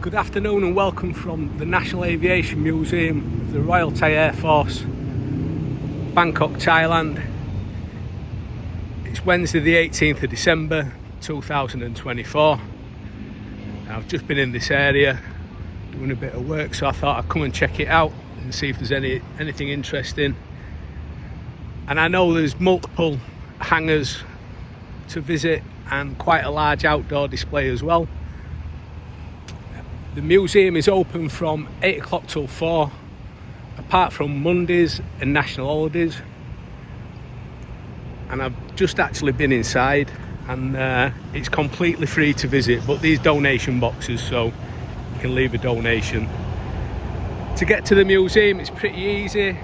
Good afternoon and welcome from the National Aviation Museum of the Royal Thai Air Force, Bangkok, Thailand. It's Wednesday the 18th of December 2024. I've just been in this area doing a bit of work, so I thought I'd come and check it out and see if there's anything interesting. And I know there's multiple hangars to visit and quite a large outdoor display as well. The museum is open from 8 o'clock till 4, apart from Mondays and national holidays. And I've just actually been inside, and it's completely free to visit, but these donation boxes, so you can leave a donation. To get to the museum, it's pretty easy.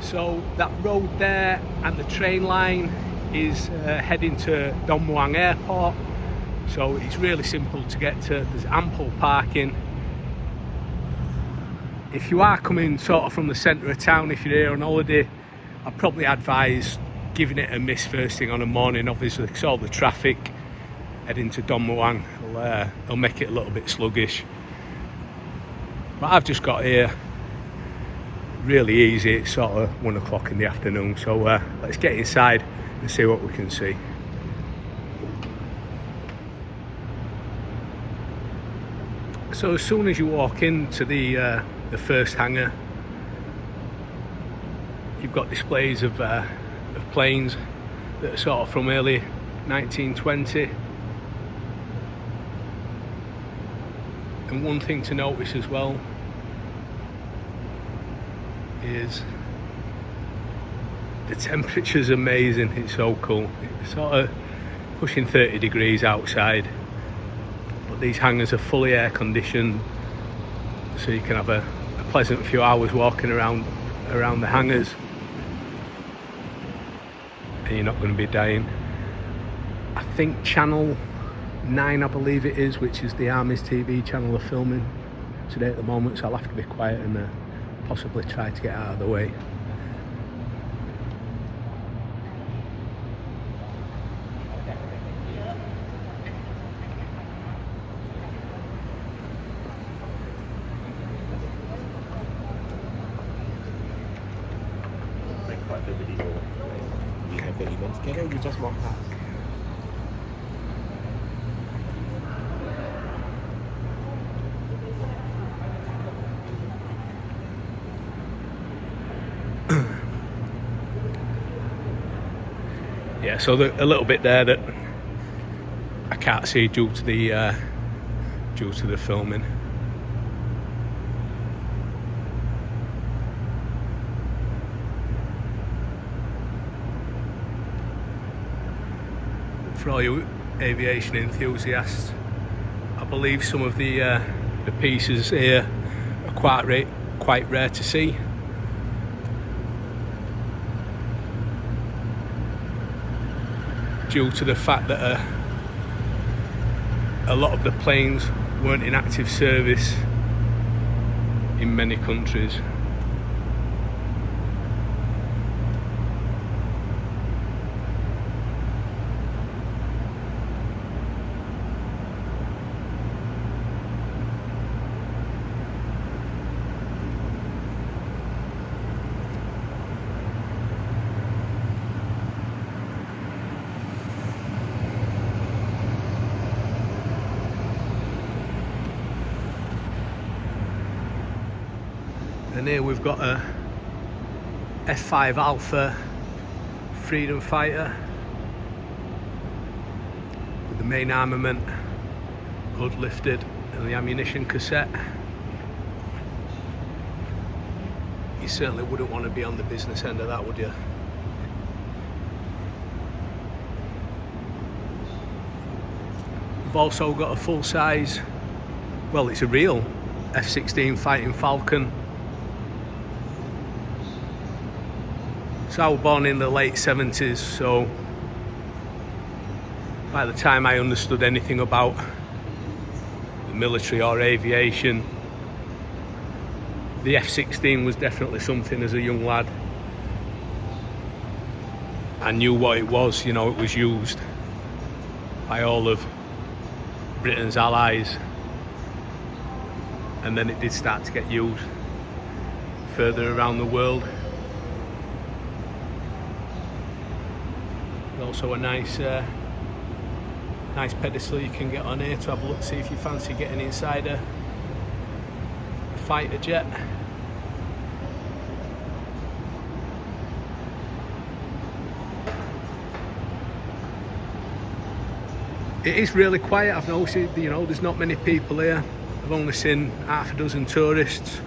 So that road there and the train line is heading to Don Muang Airport. So it's really simple to get to. There's ample parking. If you are coming sort of from the centre of town, if you're here on holiday, I'd probably advise giving it a miss first thing on the morning, obviously, because all the traffic heading to Don Muang will make it a little bit sluggish. But I've just got here really easy. It's sort of 1 o'clock in the afternoon, so let's get inside and see what we can see. So as soon as you walk into the first hangar, you've got displays of planes that are sort of from early 1920. And one thing to notice as well is the temperature's amazing. It's so cool. It's sort of pushing 30 degrees outside. But these hangars are fully air conditioned, so you can have a pleasant few hours walking around the hangars, and you're not going to be dying. I think channel 9, I believe it is, which is the Army's TV channel, are filming today at the moment, so I'll have to be quiet and possibly try to get out of the way. We have the event schedule, you just walk past. Yeah, so a little bit there that I can't see due to the filming. For all you aviation enthusiasts, I believe some of the pieces here are quite rare to see. Due to the fact that a lot of the planes weren't in active service in many countries. And here we've got a F5 Alpha Freedom Fighter with the main armament, hood lifted, and the ammunition cassette. You certainly wouldn't want to be on the business end of that, would you? We've also got a full-size, well, it's a real F-16 Fighting Falcon. So I was born in the late 70s, so by the time I understood anything about the military or aviation, the F-16 was definitely something as a young lad. I knew what it was, you know, it was used by all of Britain's allies and then it did start to get used further around the world. There's also a nice pedestal you can get on here to have a look, see if you fancy getting inside a fighter jet. It is really quiet. I've noticed, you know, there's not many people here. I've only seen half a dozen tourists.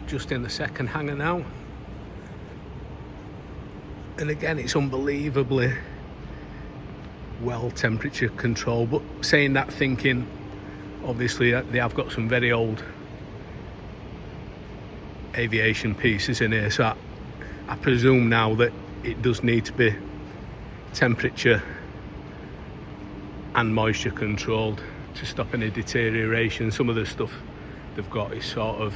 Just in the second hangar now. And again, it's unbelievably well temperature controlled. But saying that, thinking, obviously they have got some very old aviation pieces in here, so I presume now that it does need to be temperature and moisture controlled to stop any deterioration. Some of the stuff they've got is sort of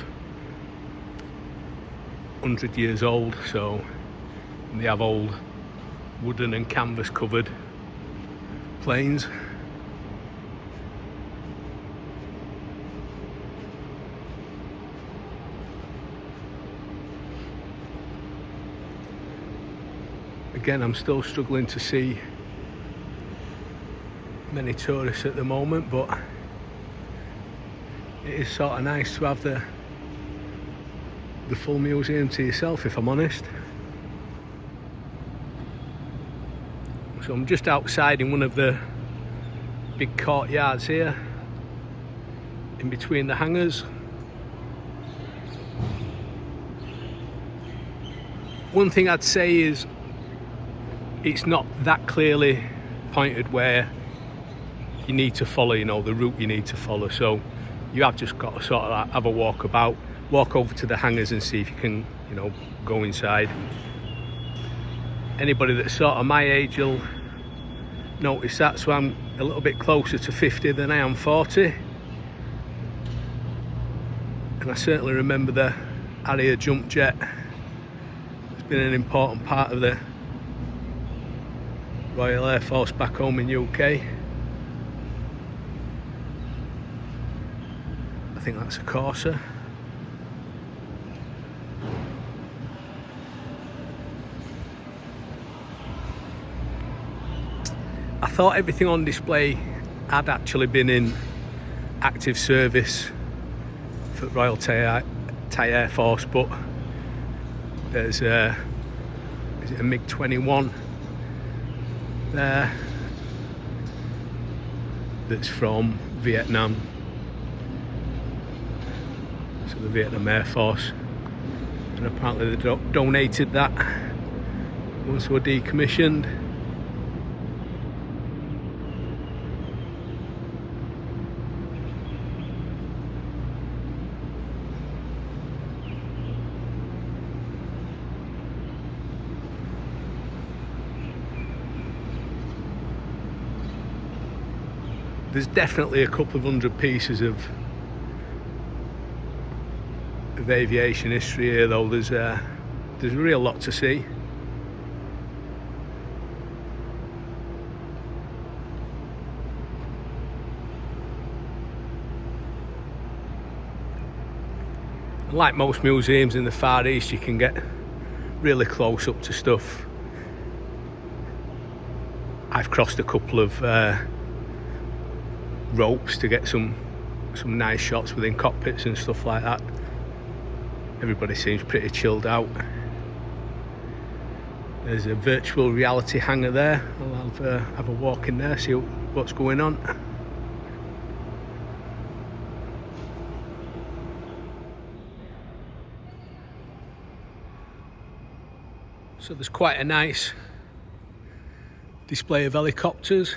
100 years old, so they have old wooden and canvas covered planes. Again, I'm still struggling to see many tourists at the moment, but it is sort of nice to have the full museum to yourself, if I'm honest. So I'm just outside in one of the big courtyards here, in between the hangars. One thing I'd say is it's not that clearly pointed where you need to follow, you know, the route you need to follow. So you have just got to sort of have a walk about, walk over to the hangars and see if you can, you know, go inside. Anybody that's sort of my age will notice that. So I'm a little bit closer to 50 than I am 40. And I certainly remember the Harrier jump jet. It's been an important part of the Royal Air Force back home in UK. I think that's a Corsa. I thought everything on display had actually been in active service for Royal Thai Air Force, but there's is it a MiG-21 there that's from Vietnam, so the Vietnam Air Force, and apparently they donated that once they were decommissioned. There's definitely a couple of hundred pieces of aviation history here, though. There's a real lot to see. Like most museums in the Far East, you can get really close up to stuff. I've crossed a couple of ropes to get some nice shots within cockpits and stuff like that. Everybody seems pretty chilled out. There's a virtual reality hangar there. I'll have a walk in there, see what's going on. So there's quite a nice display of helicopters.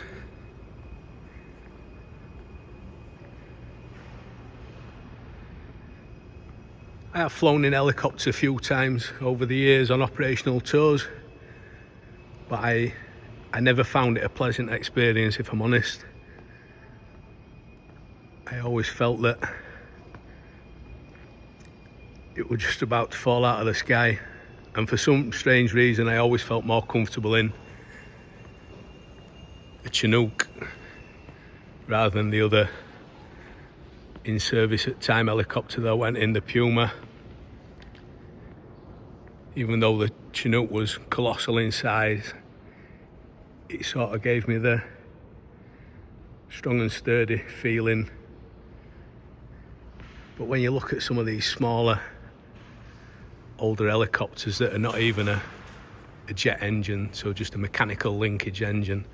I have flown in helicopters a few times over the years on operational tours, but I never found it a pleasant experience, if I'm honest. I always felt that it was just about to fall out of the sky and for some strange reason I always felt more comfortable in the Chinook rather than the other in service at time helicopter that I went in, the Puma. Even though the Chinook was colossal in size, it sort of gave me the strong and sturdy feeling. But when you look at some of these smaller, older helicopters that are not even a jet engine, so just a mechanical linkage engine,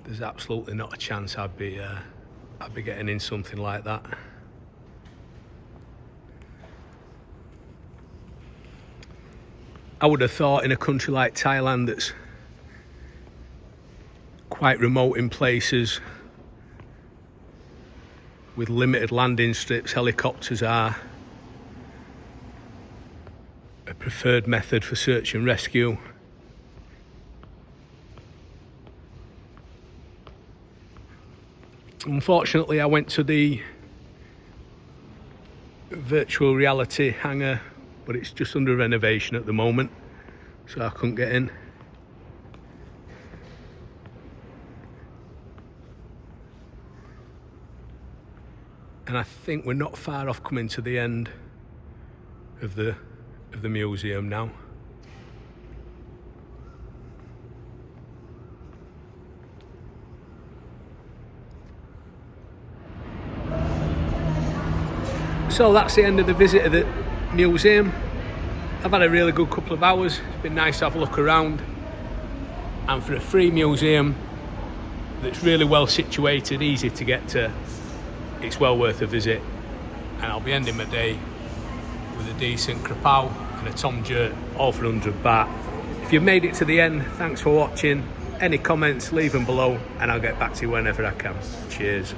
there's absolutely not a chance I'd be getting in something like that. I would have thought in a country like Thailand that's quite remote in places with limited landing strips, helicopters are a preferred method for search and rescue. Unfortunately, I went to the virtual reality hangar, but it's just under renovation at the moment, so I couldn't get in. And I think we're not far off coming to the end of the museum now. So that's the end of the visit of the museum. I've had a really good couple of hours. It's been nice to have a look around, and for a free museum that's really well situated, easy to get to, it's well worth a visit. And I'll be ending my day with a decent krapao and a tom jert, all for 100 baht. If you've made it to the end, thanks for watching. Any comments, leave them below and I'll get back to you whenever I can. Cheers.